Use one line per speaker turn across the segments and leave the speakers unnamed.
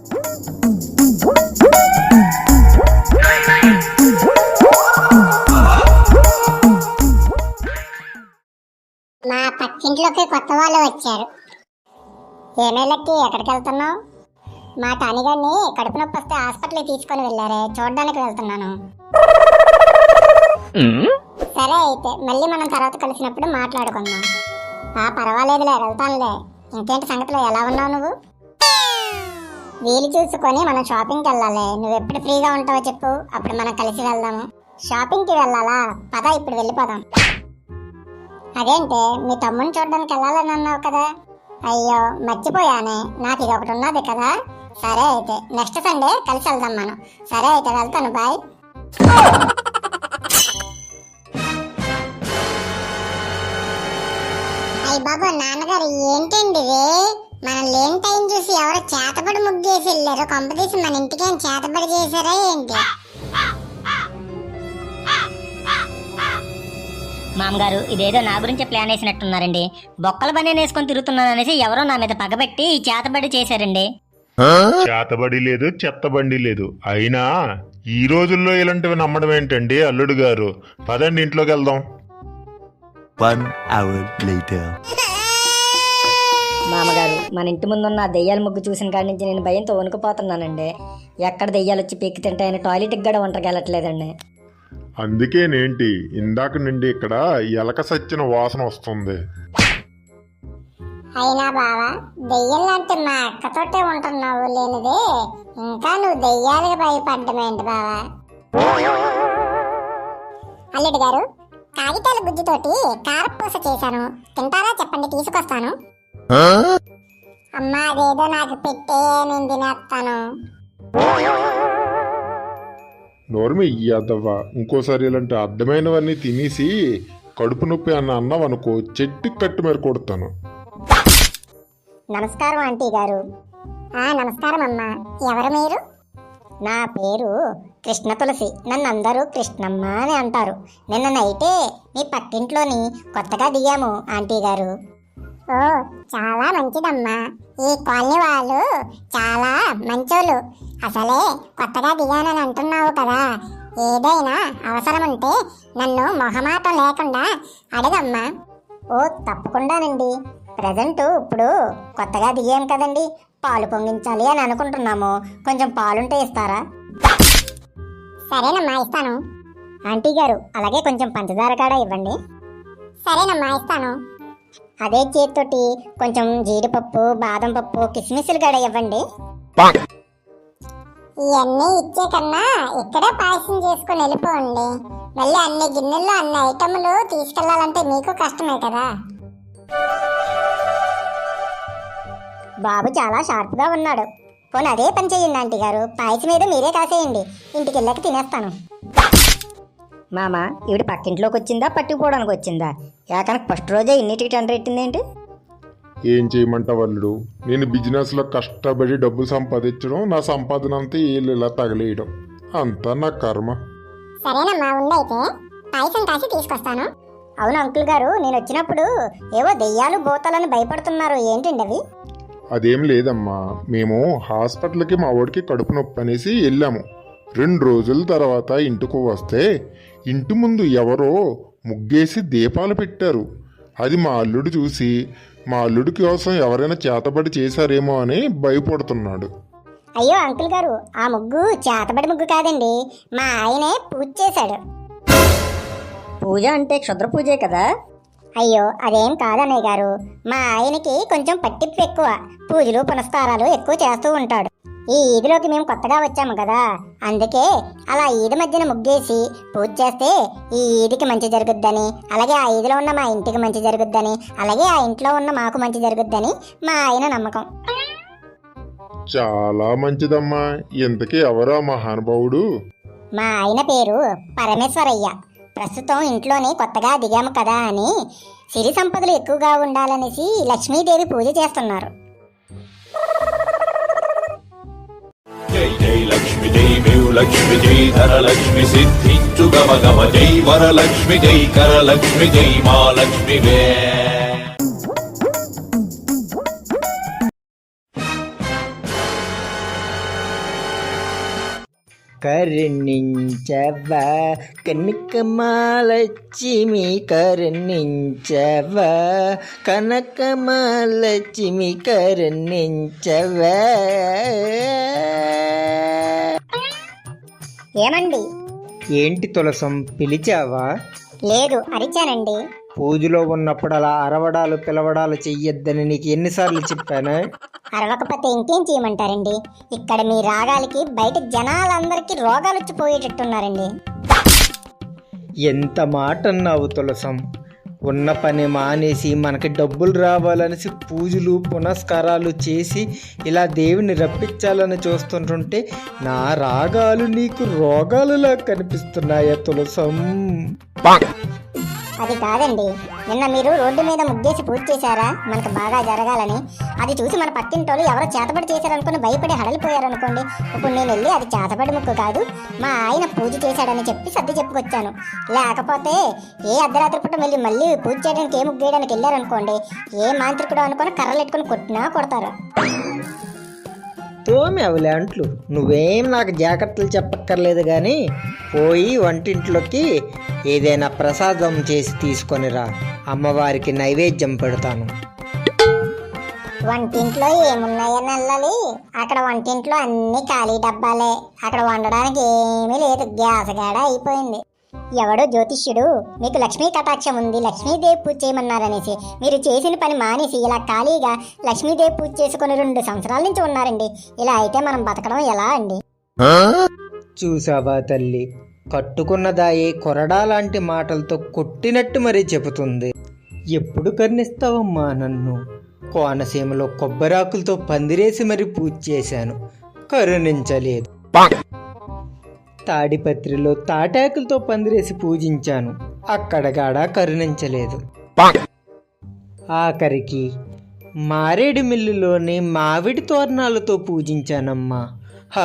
మా పక్కింట్లోకి కొత్త వాళ్ళు వచ్చారు. ఏమేళ్ళకి ఎక్కడికి వెళ్తున్నావు? మా టానిగాడిని కడుపు నొప్పి వస్తే హాస్పిటల్కి తీసుకొని వెళ్ళారే, చూడడానికి వెళ్తున్నాను. సరే అయితే మళ్ళీ మనం తర్వాత కలిసినప్పుడు మాట్లాడుకుందాం. పర్వాలేదులే, వెళ్తానులే. ఇంకేంటి సంగతిలో, ఎలా ఉన్నావు నువ్వు? వీలు చూసుకొని మనం షాపింగ్కి వెళ్ళాలి. నువ్వు ఎప్పుడు ఫ్రీగా ఉంటావో చెప్పు, అప్పుడు మనం కలిసి వెళ్దాము. షాపింగ్కి వెళ్ళాలా? పద, ఇప్పుడు వెళ్ళిపోదాం. అదేంటే, మీ తమ్ముడిని చూడడానికి వెళ్ళాలని అన్నావు కదా? అయ్యో మర్చిపోయానే, నాకు ఇది ఒకటి ఉన్నది కదా. సరే అయితే నెక్స్ట్ సండే కలిసి వెళ్దాం మనం. సరే అయితే వెళ్తాను, బాయ్. అయ్య బాబా, నాన్నగారు ఏంటండి మనం లేని టైం చూసి ఎవరో చేతబడి ముగ్గేసి వెళ్ళారు. కొంపదీసి మన ఇంటికి ఏం చేతబడి చేశారా ఏంటి?
మామగారు, ఇదేదో నా గురించే ప్లాన్ వేసినట్టున్నారండి. బొక్కల బనే వేసుకొని తిరుగుతున్నాను అనేసి ఎవరో నా మీద పగబెట్టి ఈ చేతబడి చేశారండి.
చేతబడి లేదు, చెత్తబండి లేదు. అయినా ఈ రోజుల్లో ఇలాంటివి నమ్మడం ఏంటండి అల్లుడు గారు? పదండి ఇంట్లోకి వెళ్దాం.
1 hour later.
మామగారు, మన ఇంటి ముందున్న దెయ్యాల ముగ్గు చూసిన కాడి నుంచి నేను భయంతో వణుకుపోతున్నానండి. ఎక్కడ దెయ్యాలు వచ్చి పెక్కి తింటాయని టాయిలెట్కి కూడా ఒంటరికి వెళ్ళట్లేదండి.
అందుకేనేంటి ఇందాక నుండి ఇక్కడ ఎలక సచ్చిన వాసన వస్తుంది.
అయినా బావా, దెయ్యాలంటే మా అక్కతోటే ఉంటున్నావు లేనిదే ఇంకా నువ్వు దెయ్యాలకు భయపడ్డమేంటి బావా? అల్లుడు గారు, కాగితాల గుజ్జుతోటి కారపూస చేశాను, తింటారా చెప్పండి, తీసుకొస్తాను. అమ్మా, అదేదో నాకు పెట్టే, నేను తినేస్తాను.
నోర్మి ఇయ్యదవ్వా, ఇంకోసారి ఇలాంటి అర్థమైనవన్నీ తినేసి కడుపు నొప్పి అన్నావు అనుకో, చెట్టు కట్టు మీద కొడతాను.
నమస్కారం ఆంటీ గారు. నమస్కారం అమ్మా. ఎవరు మీరు? నా పేరు కృష్ణ తులసి. నన్ను అందరూ కృష్ణమ్మ అని అంటారు. నిన్న నైటే మీ పక్కింట్లోని కొత్తగా దిగాము ఆంటీ గారు. ఓ, చాలా మంచిదమ్మా. ఈ కాలనీ వాళ్ళు చాలా మంచోళ్ళు. అసలే కొత్తగా దిగానని అంటున్నావు కదా, ఏదైనా అవసరం ఉంటే నన్ను మొహమాటం లేకుండా అడగమ్మా. ఓ, తప్పకుండానండి. ప్రజెంట్ ఇప్పుడు కొత్తగా దిగాం కదండి, పాలు పొంగించాలి అని అనుకుంటున్నాము. కొంచెం పాలుంటే ఇస్తారా? సరేనమ్మా, ఇస్తాను. ఆంటీ గారు, అలాగే కొంచెం పంచదార కూడా ఇవ్వండి. సరేనమ్మా, ఇస్తాను. అదే చేతితోటి కొంచెం జీడిపప్పు, బాదం పప్పు, కిస్మిస్లు కూడా ఇవ్వండి. ఇవన్నీ ఇచ్చే కన్నా ఇక్కడే పాయసం చేసుకుని వెళ్ళిపోండి. మళ్ళీ అన్ని గిన్నెల్లో అన్ని ఐటమ్లు తీసుకెళ్లాలంటే మీకు కష్టమే కదా. బాబు చాలా షార్ప్గా ఉన్నాడు. పోనీ అదే పని చేయండి ఆంటీ గారు, పాయసం మీద మీరే కాసేయండి, ఇంటికి వెళ్ళాక తినేస్తాను.
మామ, ఈవిడ పక్కింట్లోకి వచ్చిందా పట్టుకుపోవడానికి వచ్చిందా? ఏకనకు ఫస్ట్ రోజే ఇన్నిటికి టెండర్ ఎట్టిందేంటి?
ఏం చేయమంటావు అల్లుడు, నేను బిజినెస్లో కష్టపడి డబ్బు సంపాదించడం, నా సంపాదన అంతా వీళ్ళు ఇలా తగలేయడం, అంతా నా కర్మ.
సరేనమ్మా, ఉండైతే పాయసం కాసి తీసుకొస్తాను. అవును అంకుల్ గారు, నేను వచ్చినప్పుడు ఏవో దెయ్యాలు భూతాలని భయపడుతున్నారు, ఏంటండి అవి?
అదేం లేదమ్మా, మేము హాస్పిటల్కి మా వాడికి కడుపు నొప్పి అనేసి వెళ్ళాము. 2 రోజుల తర్వాత ఇంటికి వస్తే ఇంటి ముందు ఎవరో ముగ్గేసి దీపాలు పెట్టారు. అది మా అల్లుడు చూసి మా అల్లుడి కోసం ఎవరైనా చేతబడి చేశారేమో అని భయపడుతున్నాడు.
అయ్యో అంకుల్ గారు, ఆ ముగ్గు చేతబడి ముగ్గు కాదండి, మా ఆయనే పూజ చేశాడు.
పూజ అంటే క్షుద్ర పూజే కదా?
అయ్యో అదేం కాదన్నయ్య గారు, మా ఆయనకి కొంచెం పట్టింపు ఎక్కువ, పూజలు పునస్కారాలు ఎక్కువ చేస్తూ ఉంటాడు. ఈ ఈదిలోకి మేము కొత్తగా వచ్చాము కదా, అందుకే అలా ఈది మధ్యన ముగ్గేసి పూజ చేస్తే ఈ ఈదికి మంచి జరుగుద్దని, అలాగే ఆ ఈదిలో ఉన్న మా ఇంటికి మంచి జరుగుద్దని, అలాగే ఆ ఇంట్లో ఉన్న మాకు మంచి జరుగుద్దని మా ఆయన నమ్మకం.
చాలా మంచిదమ్మా. ఇంతకీ ఎవరా మహానుభావుడు?
మా ఆయన పేరు పరమేశ్వరయ్య. ప్రస్తుతం ఇంట్లోని కొత్తగా దిగాము కదా అని సిరి సంపదలు ఎక్కువగా ఉండాలనేసి లక్ష్మీదేవి పూజ చేస్తున్నారు.
జై జై లక్ష్మి జై లక్ష్మి జై ధరలక్ష్మి సిద్ధించు గమ గమ జై వరలక్ష్మి జై కరలక్ష్మి జై మహాలక్ష్మి వే.
కరుణించవా కనకమాలక్ష్మి కరుణించవా కనకమాలక్ష్మి కరుణించవా.
ఏమండి?
ఏంటి తులసం, పిలిచావా?
లేదు, అరిచానండి.
పూజలో ఉన్నప్పుడు అలా అరవడాలు పిలవడాలు చెయ్యొద్దని నీకు ఎన్నిసార్లు చెప్పానా?
అరవకపోతే ఇంకేం చేయమంటారండి? ఇక్కడ మీ రాగాలకి బయట జనాలందరికీ రోగాలు వచ్చిపోయేటట్టున్నారండి.
ఎంత మాట అన్నావు తులసం. ఉన్న పని మానేసి మనకి డబ్బులు రావాలనేసి పూజలు పునస్కారాలు చేసి ఇలా దేవుని రప్పించాలని చూస్తుంటుంటే నా రాగాలు నీకు రోగాలులా కనిపిస్తున్నాయా తులసం?
అది కాదండి, నిన్న మీరు రోడ్డు మీద ముగ్గేసి పూజ చేశారా మనకు బాగా జరగాలని. అది చూసి మన పక్కింటోళ్ళు ఎవరో చేతబడి చేశారనుకుని భయపడి హడలిపోయారనుకోండి. ఇప్పుడు నేను వెళ్ళి అది చేతబడి ముక్కు కాదు, మా ఆయన పూజ చేశాడని చెప్పి సర్ది చెప్పుకొచ్చాను. లేకపోతే ఏ అర్ధరాత్రి పూట మళ్ళీ పూజ చేయడానికి ఏ ముగ్గు వేయడానికి వెళ్ళారనుకోండి, ఏ మాంత్రికుడు అనుకుని కర్రలు ఎట్టుకుని కొట్టినా కొడతారు.
తోమేవులే అంట్లు. నువ్వేం నాకు జాగ్రత్తలు చెప్పక్కర్లేదు కానీ పోయి వంటింట్లోకి ఏదైనా ప్రసాదం చేసి తీసుకొనిరా, అమ్మవారికి నైవేద్యం పెడతాను.
వంటింట్లో ఏమున్నాయని వెళ్ళాలి? అక్కడ వంటింట్లో అన్ని ఖాళీ డబ్బాలే. అక్కడ వండడానికి ఏమీ లేదు, గ్యాస్ గాడ అయిపోయింది. ఎవడో జ్యోతిష్యుడు మీకు లక్ష్మీ కటాక్షం ఉంది, లక్ష్మీదేవి పూజ చేయమన్నారనేసి మీరు చేసిన పని మానేసి ఇలా ఖాళీగా లక్ష్మీదేవి పూజ చేసుకుని 2 సంవత్సరాల నుంచి ఉన్నారండి. ఇలా అయితే మనం బతకడం ఎలా అండి?
చూసావా తల్లి, కట్టుకున్నదాయే కొరడా లాంటి మాటలతో కొట్టినట్టు మరీ చెబుతుంది. ఎప్పుడు కర్ణిస్తావమ్మా నన్ను? కోనసీమలో కొబ్బరాకులతో పందిరేసి మరీ పూజ చేశాను, కరుణించలేదు. తాడిపత్రిలో తాటాకులతో పందిరేసి పూజించాను, అక్కడగాడా కరుణించలేదు. ఆఖరికి మారేడు మిల్లులోని మామిడి తోరణాలతో పూజించానమ్మా,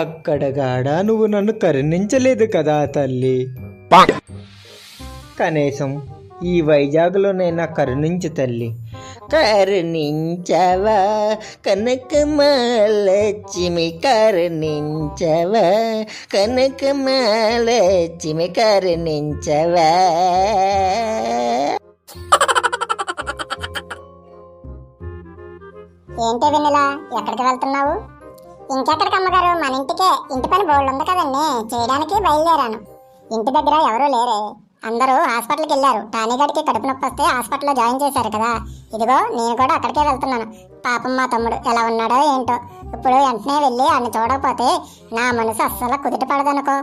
అక్కడగాడా నువ్వు నన్ను కరుణించలేదు కదా తల్లి. కనీసం ఈ వైజాగ్లోనైనా కరుణించు తల్లి. కరుణించవా కనకమాలక్ష్మి కరుణించవా కనకమాలక్ష్మి కరుణించవా.
ఏంటి వెన్నెలా, ఎక్కడికి వెళ్తున్నావు? ఇంకెక్కడికి అమ్మగారు, మన ఇంటికే. ఇంటి పని బోల్డ్ ఉంది కదండి, చేయడానికి బయలుదేరాను. ఇంటి దగ్గర ఎవరూ లేరే, అందరూ హాస్పిటల్కి వెళ్ళారు. టానీగాడికి కడుపు నొప్పి వస్తే హాస్పిటల్లో జాయిన్ చేశారు కదా, ఇదిగో నేను కూడా అక్కడికే వెళ్తున్నాను. పాపం మా తమ్ముడు ఎలా ఉన్నాడో ఏంటో. ఇప్పుడు వెంటనే వెళ్ళి ఆయన చూడకపోతే నా మనసు అస్సలు కుదుట పడదనుకో.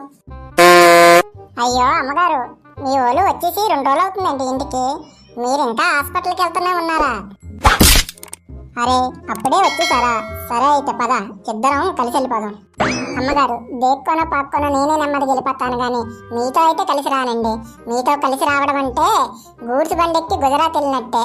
అయ్యో అమ్మగారు, మీ వాళ్ళు వచ్చేసి 2 రోజులు అవుతుందండి ఇంటికి, మీరు ఇంకా హాస్పిటల్కి వెళ్తూనే ఉన్నారా? అరే అప్పుడే వచ్చేసారా? సరే అయితే పద, ఇద్దరం కలిసి వెళ్ళిపోదాం. అమ్మగారు, దేక్కోనో పాక్కోనో నేనే నెమ్మదికి వెళ్ళిపోతాను కానీ మీతో అయితే కలిసి రానండి. మీతో కలిసి రావడం అంటే గూడ్స్ బండి ఎక్కి గుజరాత్ వెళ్ళినట్టే.